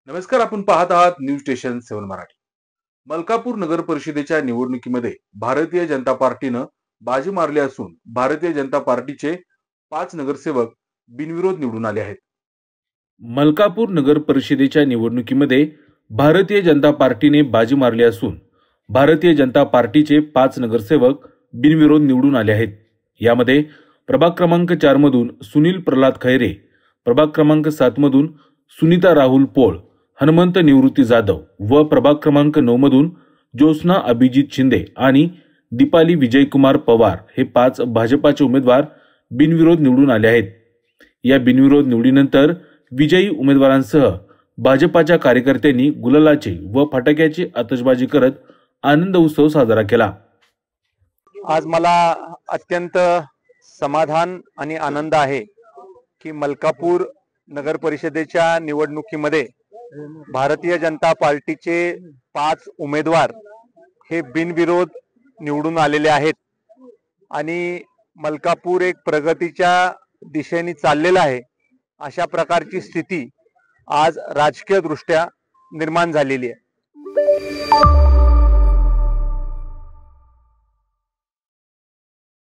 नमस्कार, आपण पाहत आहात न्यूज स्टेशन 7 मराठी। मलकापूर नगर परिषदेच्या निवडणुकीमध्ये भारतीय जनता पार्टीनं बाजी मारली असून भारतीय जनता पार्टीचे 5 नगरसेवक बिनविरोध निवडून आले आहेत। मलकापूर नगर परिषदेच्या निवडणुकीमध्ये भारतीय जनता पार्टीने बाजी मारली असून भारतीय जनता पार्टीचे 5 नगरसेवक बिनविरोध निवडून आले आहेत। यामध्ये प्रभाग क्रमांक 4 मधून सुनील प्रल्हाद खैरे, प्रभाग क्रमांक 7 मधून सुनीता राहुल पोळ, हनुमंत निवृत्ती जाधव व प्रभाग क्रमांक 9 मधून ज्योत्स्ना अभिजित शिंदे आणि दीपाली विजयकुमार पवार हे 5 भाजपाचे उमेदवार बिनविरोध निवडून आले आहेत। या बिनविरोध निवडीनंतर विजयी उमेदवारांसह भाजपाच्या कार्यकर्त्यांनी गुलालाची व फटाक्याची आतषबाजी करत आनंद उत्सव साजरा केला। आज मला अत्यंत समाधान आणि आनंद आहे की मलकापूर नगर परिषदेच्या निवडणुकीमध्ये भारतीय जनता पार्टीचे 5 उमेदवार हे बिनविरोध निवडून आलेले आहेत आणि मलकापूर एक प्रगतीच्या दिशेने चाललेला आहे अशा प्रकारची स्थिती आज राजकीय दृष्ट्या निर्माण झालेली आहे।